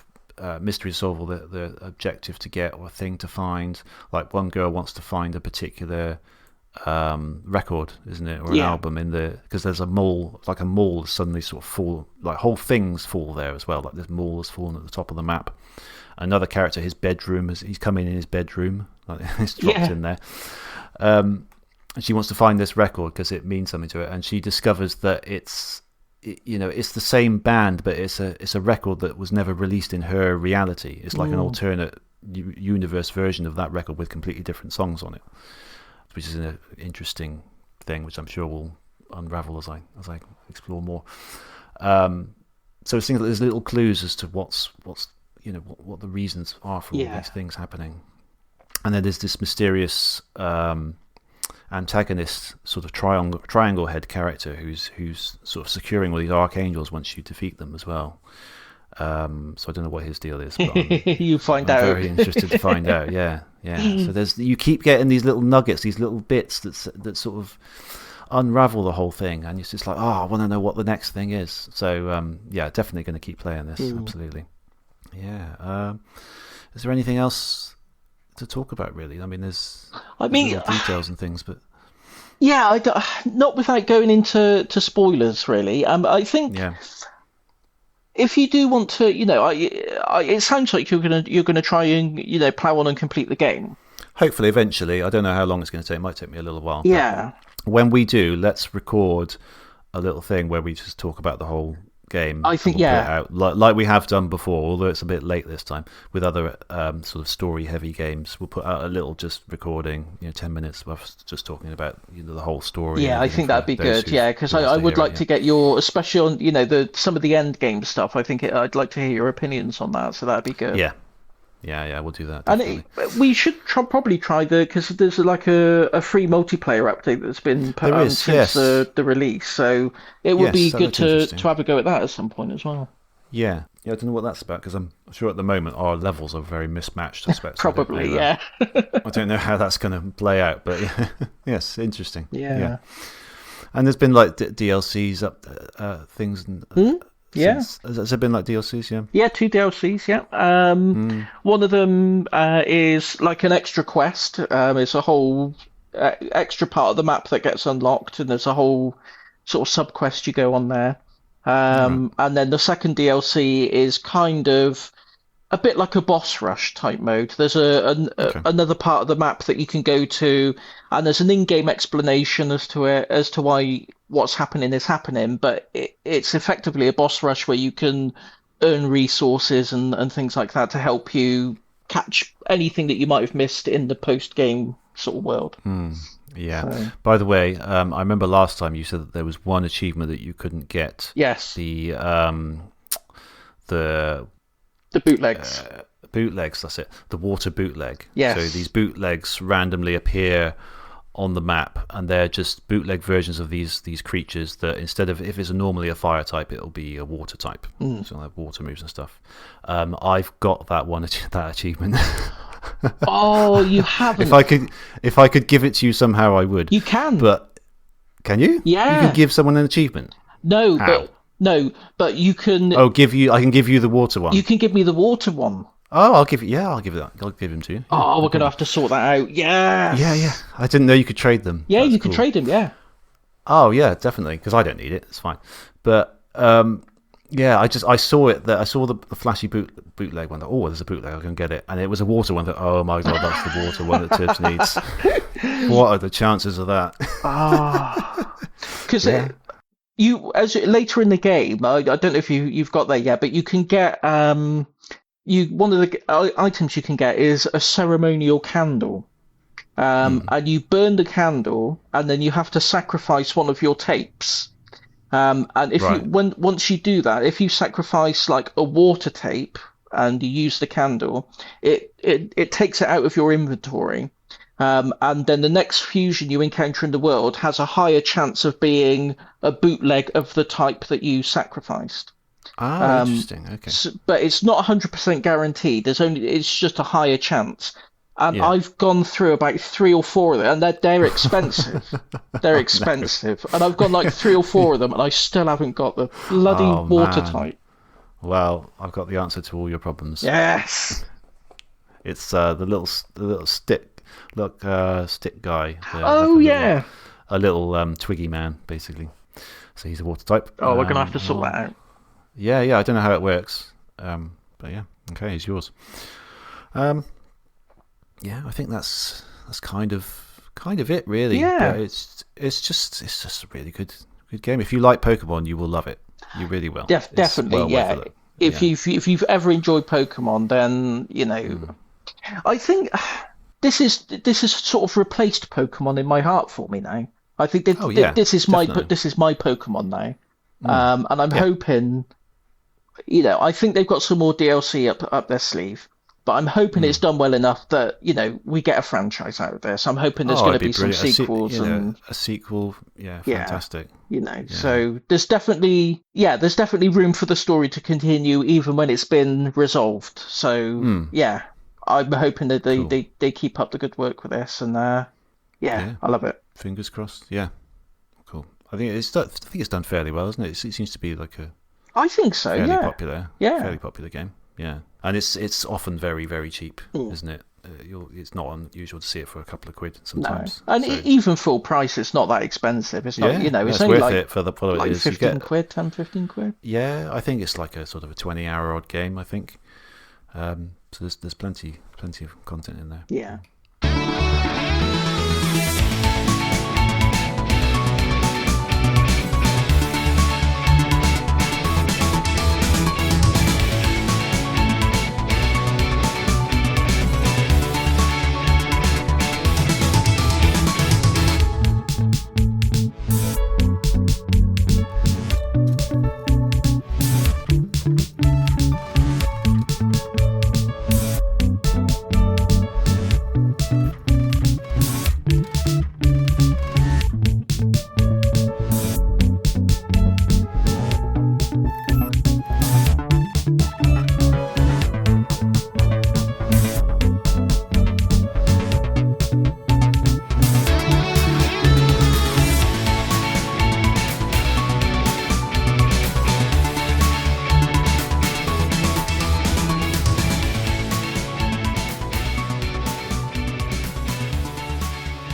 mystery to solve, or the objective to get, or a thing to find. Like one girl wants to find a particular record, isn't it, or an album because there's a mole, like a mall suddenly sort of fall, like whole things fall there as well. Like this mall has fallen at the top of the map. Another character, his bedroom, he's come in his bedroom, like it's dropped in there. And she wants to find this record because it means something to her, and she discovers that it's the same band, but it's a record that was never released in her reality. It's like an alternate universe version of that record with completely different songs on it, which is an interesting thing, which I'm sure will unravel as I explore more. So it seems like there's little clues as to what's what the reasons are for all these things happening, and then there's this mysterious antagonist, sort of triangle head character who's sort of securing all these archangels once you defeat them as well. So I don't know what his deal is, but You find I'm out. very interested to find out. Yeah. So you keep getting these little nuggets, these little bits that sort of unravel the whole thing, and it's just like, I want to know what the next thing is. So definitely going to keep playing this. Absolutely. Yeah. Is there anything else to talk about, really? I mean, there's little details and things, but not without going into spoilers, really. I think if you do want to, it sounds like you're gonna try and plow on and complete the game. Hopefully, eventually. I don't know how long it's going to take. It might take me a little while. Yeah. When we do, let's record a little thing where we just talk about the whole game. I think, and we'll yeah. put it out, like we have done before, although it's a bit late this time with other sort of story-heavy games. We'll put out a little just recording, 10 minutes of us just talking about the whole story. Yeah, and I everything think that'd for be those good. who Yeah, because wants I to would hear like it, to get your, especially on the some of the end game stuff. I think I'd like to hear your opinions on that. So that'd be good. Yeah, we'll do that. And Definitely. we should probably try because there's like a free multiplayer update that's been put There on is, since yes. the release. So it would be Yes, that good looked to interesting. have a go at that at some point as well. Yeah, I don't know what that's about because I'm sure at the moment our levels are very mismatched. I suppose. So Probably, I don't know, yeah. I don't know how that's going to play out, but yes, interesting. Yeah. And there's been like DLCs up things. Yeah. Has there been like DLCs? Yeah. Yeah, 2 DLCs, yeah. One of them is like an extra quest. It's a whole extra part of the map that gets unlocked, and there's a whole sort of sub quest you go on there. And then the second DLC is kind of a bit like a boss rush type mode. There's another part of the map that you can go to, and there's an in-game explanation as to why what's happening is happening. But it's effectively a boss rush where you can earn resources and things like that to help you catch anything that you might have missed in the post-game sort of world. Yeah. So, By the way, I remember last time you said that there was one achievement that you couldn't get. yes, The bootlegs. bootlegs. That's it. The water bootleg. Yes. So these bootlegs randomly appear on the map, and they're just bootleg versions of these creatures that instead of, if it's normally a fire type, it'll be a water type. So like water moves and stuff. I've got that achievement. Oh, you haven't. If I could give it to you somehow, I would. You can. But can you? Yeah. You can give someone an achievement. No, How? but you can. Oh, I can give you the water one. You can give me the water one. Oh, I'll give him to you. Oh, we're gonna have to sort that out. Yeah. Yeah. I didn't know you could trade them. Yeah, That's you can cool. trade them. Yeah. Oh, yeah, definitely, because I don't need it. It's fine. But yeah, I saw it. I saw the flashy bootleg one. Oh, there's a bootleg. I can get it, and it was a water one. Oh my god, that's the water one that Tibbs needs. What are the chances of that? Because later in the game, I don't know if you've got there yet, but you can get one of the items you can get is a ceremonial candle. And you burn the candle, and then you have to sacrifice one of your tapes. And if once you do that, if you sacrifice like a water tape and you use the candle, it takes it out of your inventory. And then the next fusion you encounter in the world has a higher chance of being a bootleg of the type that you sacrificed. Interesting. Okay. But it's not 100% guaranteed. It's just a higher chance. And I've gone through about 3 or 4 of them, and they're expensive. They're expensive. And I've got like 3 or 4 of them, and I still haven't got the bloody water type. Well, I've got the answer to all your problems. Yes. It's the little stick guy. A little twiggy man, basically. So he's a water type. Oh, we're gonna have to sort that out. Yeah. I don't know how it works. But yeah, okay, it's yours. Yeah, I think that's kind of it, really. Yeah. But it's just a really good game. If you like Pokemon, you will love it. You really will. Definitely, well yeah. worth it. If you've ever enjoyed Pokemon, then I think this is sort of replaced Pokemon in my heart for me now. I think this is my Pokemon now, and I'm hoping, I think they've got some more DLC up their sleeve. But I'm hoping it's done well enough that we get a franchise out of this. I'm hoping there's going to be some sequels a sequel. Yeah, fantastic. So there's definitely room for the story to continue even when it's been resolved. So I'm hoping that they keep up the good work with this, and I love it. Fingers crossed. Yeah, cool. I think it's done fairly well, isn't it? It seems to be like I think so. Fairly popular game. Yeah, and it's often very, very cheap, isn't it? It's not unusual to see it for a couple of quid sometimes. No. And even full price, it's not that expensive. It's not, it's only worth it for the product. Like it is. 15 quid, 10, 15 quid. Yeah, I think it's like a sort of a 20-hour odd game, I think. So there's plenty of content in there. Yeah.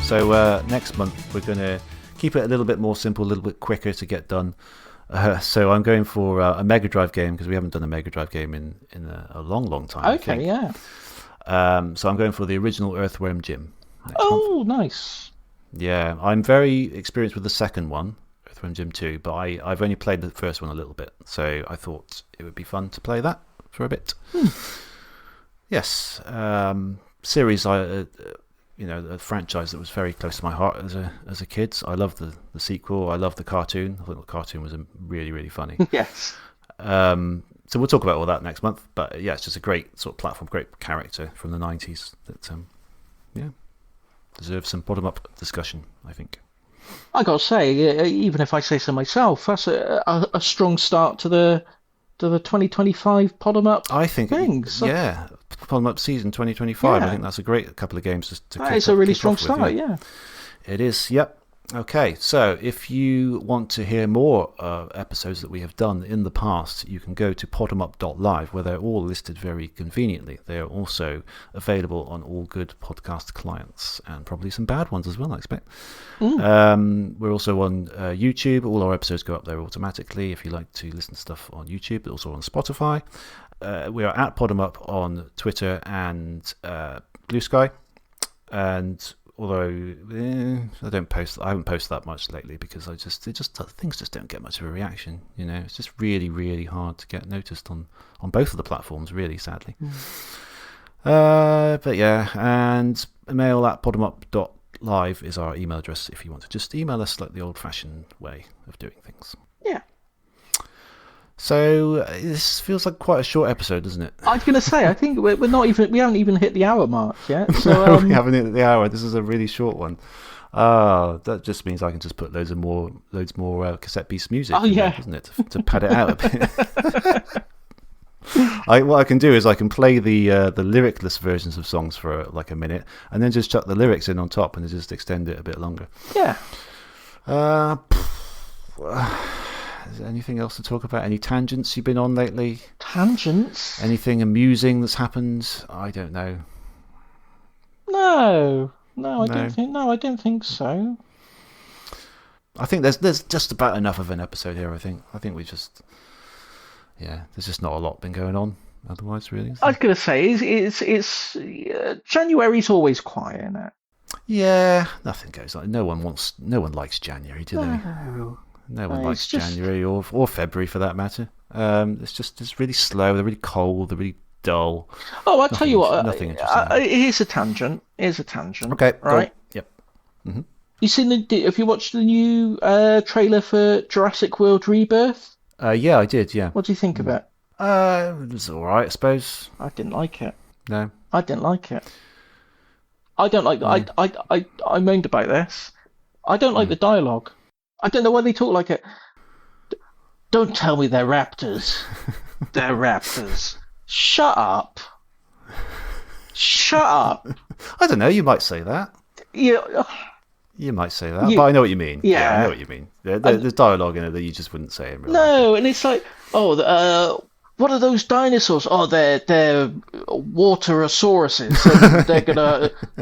So next month we're going to keep it a little bit more simple, a little bit quicker to get done. So I'm going for a Mega Drive game because we haven't done a Mega Drive game in a long time. Okay, yeah. So I'm going for the original Earthworm Jim. Oh, nice. Yeah, I'm very experienced with the second one, Earthworm Jim 2, but I've only played the first one a little bit, so I thought it would be fun to play that for a bit. Yes, series a franchise that was very close to my heart as a kid. I loved the sequel. I loved the cartoon. I thought the cartoon was really, really funny. Yes. So we'll talk about all that next month. But yeah, it's just a great sort of platform, great character from the 90s that deserves some bottom-up discussion, I think. I gotta say, even if I say so myself, that's a strong start to the 2025 podemup. I think things. Yeah. Podemup season 2025. Yeah. I think that's a great couple of games to That is a really strong start, yeah. It is, yep. Okay, so if you want to hear more episodes that we have done in the past, you can go to podemup.live, where they're all listed very conveniently. They are also available on all good podcast clients, and probably some bad ones as well, I expect. We're also on YouTube. All our episodes go up there automatically if you like to listen to stuff on YouTube, but also on Spotify. We are at Podemup on Twitter and Blue Sky, and although I haven't posted that much lately because things just don't get much of a reaction. It's just really, really hard to get noticed on both of the platforms, really, sadly. But yeah, and mail at podemup.live is our email address if you want to just email us like the old-fashioned way of doing things. Yeah. So this feels like quite a short episode, doesn't it? I was going to say, I think we haven't even hit the hour mark yet. So we haven't hit the hour. This is a really short one. That just means I can just put loads more Cassette Beasts music. Doesn't it, to pad it out a bit. What I can do is I can play the lyricless versions of songs for like a minute, and then just chuck the lyrics in on top and just extend it a bit longer. Yeah. Is there anything else to talk about? Any tangents you've been on lately? Tangents? Anything amusing that's happened? I don't know. No, I don't think so. I think there's just about enough of an episode here. I think we just, there's just not a lot been going on otherwise, really. I was going to say it's January's always quiet, isn't it? Yeah, nothing goes on. No one likes January, do they? No one likes January or February for that matter. It's really slow. They're really cold. They're really dull. Oh, I'll tell you what. Nothing interesting. Here's a tangent. Okay. Right. Yep. Mm-hmm. Have you watched the new trailer for Jurassic World Rebirth? Yeah, I did. Yeah. What do you think of it? It was all right, I suppose. I didn't like it. No. I didn't like it. I don't like. I moaned about this. I don't like the dialogue. I don't know why they talk like it. Don't tell me they're raptors. They're raptors. Shut up. Shut up. I don't know. You might say that. Yeah. You might say that, but I know what you mean. Yeah. I know what you mean. There's dialogue in it that you just wouldn't say in real life. No, and it's like, what are those dinosaurs? Oh, they're waterosauruses. And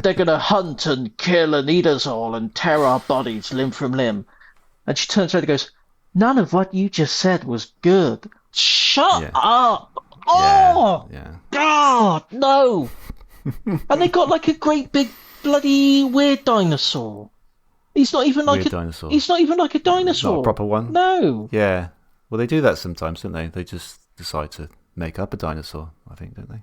they're gonna hunt and kill and eat us all and tear our bodies limb from limb. And she turns around and goes, none of what you just said was good. Shut up! Oh! Yeah. God, no! And they got like a great big bloody weird dinosaur. He's not even like dinosaur. He's not even like a dinosaur. Not a proper one? No. Yeah. Well, they do that sometimes, don't they? They just decide to make up a dinosaur, I think, don't they?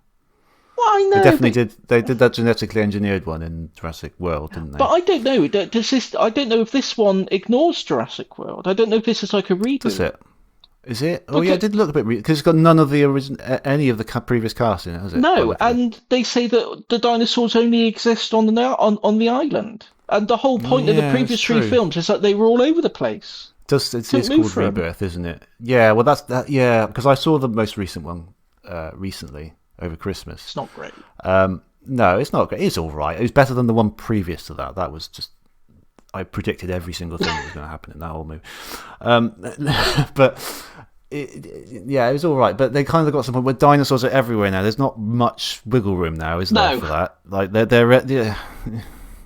Well, I know. They definitely did. They did that genetically engineered one in Jurassic World, didn't they? But I don't know. I don't know if this one ignores Jurassic World. I don't know if this is like a redo. Does it? Is it? Oh, yeah, it did look a bit because it's got none of the any of the previous cast in it, has it? No, and they say that the dinosaurs only exist on the island, and the whole point of the previous three films is that they were all over the place. It's called Rebirth, isn't it? Yeah. Well, that's that. Yeah, because I saw the most recent one recently over Christmas. It's not great. No, it's not great. It's all right. It was better than the one previous to that. That was just. I predicted every single thing that was going to happen in that whole movie. But it was all right. But they kind of got some point where dinosaurs are everywhere now. There's not much wiggle room now, is there, for that? Like they're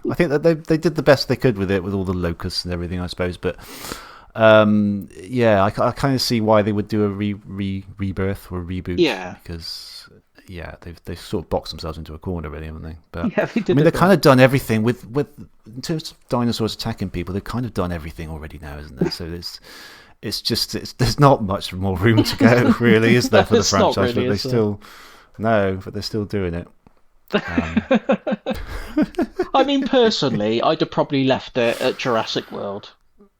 I think that they did the best they could with it, with all the locusts and everything, I suppose. But I kind of see why they would do a rebirth or a reboot. Yeah. Because they've sort of boxed themselves into a corner, really, haven't they? But Yeah, they did. they've kind of done everything with in terms of dinosaurs attacking people. They've kind of done everything already now, isn't there? So there's not much more room to go, really, is there, for the It's not franchise? really, But they're still doing it. I mean, personally, I'd have probably left it at Jurassic World.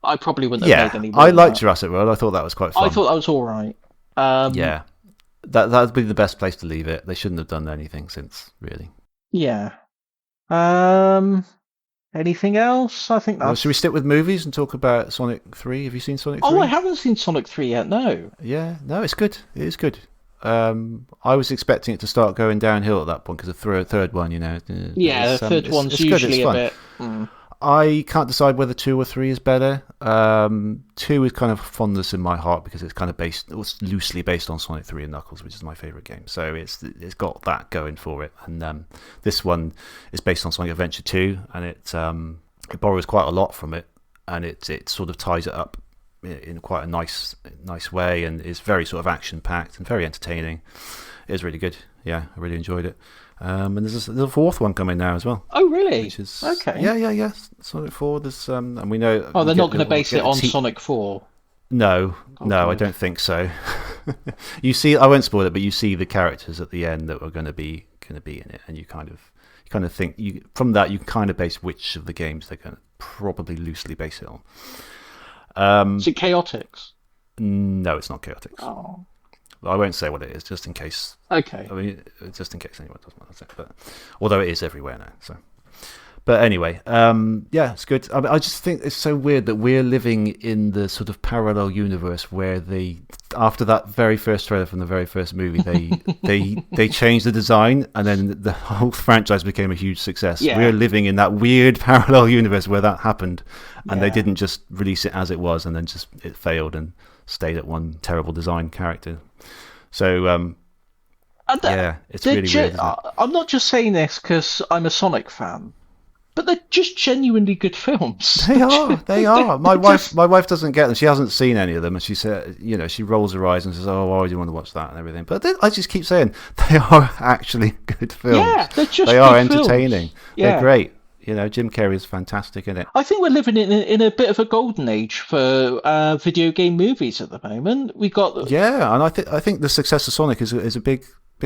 I probably wouldn't have made any more. I than liked that. Jurassic World. I thought that was quite fun. I thought that was all right. Yeah, that would be the best place to leave it. They shouldn't have done anything since, really. Yeah. Anything else? I think that's. Well, should we stick with movies and talk about Sonic 3? Have you seen Sonic 3? Oh, I haven't seen Sonic 3 yet. No. Yeah, no, it's good. It is good. I was expecting it to start going downhill at that point because the third one, Yeah, the third one's usually a bit. I can't decide whether 2 or 3 is better. 2 is kind of fondness in my heart because it's kind of loosely based on Sonic 3 and Knuckles, which is my favourite game. So it's got that going for it. And this one is based on Sonic Adventure 2, and it borrows quite a lot from it, and it sort of ties it up in quite a nice way, and is very sort of action packed and very entertaining. It is really good. Yeah, I really enjoyed it. And there's a fourth one coming now as well. Oh, really? Which is, okay. Yeah. Sonic 4. There's and we know. Oh, they're not going to base it on Sonic 4. No, I don't think so. You see, I won't spoil it, but you see the characters at the end that are going to be in it, and you kind of think from that you kind of base which of the games they're going to probably loosely base it on. Is it Chaotix? No, it's not Chaotix. Oh. I won't say what it is, just in case. Okay. I mean, just in case anyone doesn't want to say. But although it is everywhere now, so. But anyway, it's good. I just think it's so weird that we're living in the sort of parallel universe where after that very first trailer from the very first movie, they changed the design, and then the whole franchise became a huge success. Yeah. We're living in that weird parallel universe where that happened, and they didn't just release it as it was, and then just it failed and stayed at one terrible design character. So it's really weird. Isn't it? I'm not just saying this because I'm a Sonic fan. But they're just genuinely good films. They are. My wife doesn't get them. She hasn't seen any of them, and she said, she rolls her eyes and says, "Oh, why do you want to watch that?" and everything. But I just keep saying they are actually good films. Yeah, they're just. They are entertaining. Yeah. They're great. Jim Carrey is fantastic in it. I think we're living in a bit of a golden age for video game movies at the moment. We got and I think the success of Sonic is a big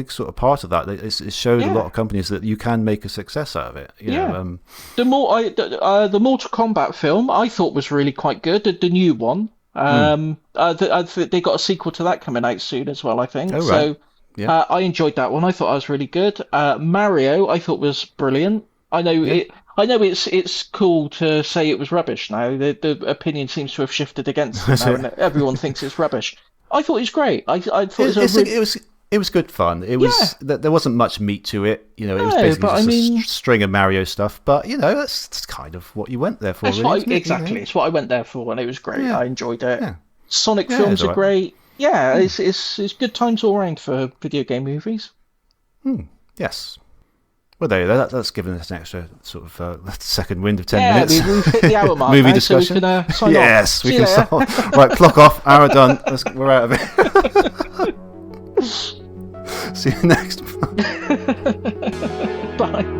sort of part of that. It showed a lot of companies that you can make a success out of it. The Mortal Kombat film I thought was really quite good. The new one. They got a sequel to that coming out soon as well, I think. Oh, right. So yeah. I enjoyed that one. I thought I was really good. Mario I thought was brilliant. I know it's cool to say it was rubbish now. The opinion seems to have shifted against it now, and everyone thinks it's rubbish. I thought it was great. I thought it was good fun. It was there wasn't much meat to it. It was basically just a string of Mario stuff. But that's kind of what you went there for. Exactly, it's what I went there for, and it was great. I enjoyed it. Yeah. Sonic films are great. Yeah, it's good times all round for video game movies. Yes. Well, there you go. That's given us an extra sort of second wind of 10 minutes. Yeah, we've hit the hour mark Movie now, discussion. So we can sign yes, off. we can start. Right, clock off. Hour done. We're out of it. See you next month. Bye.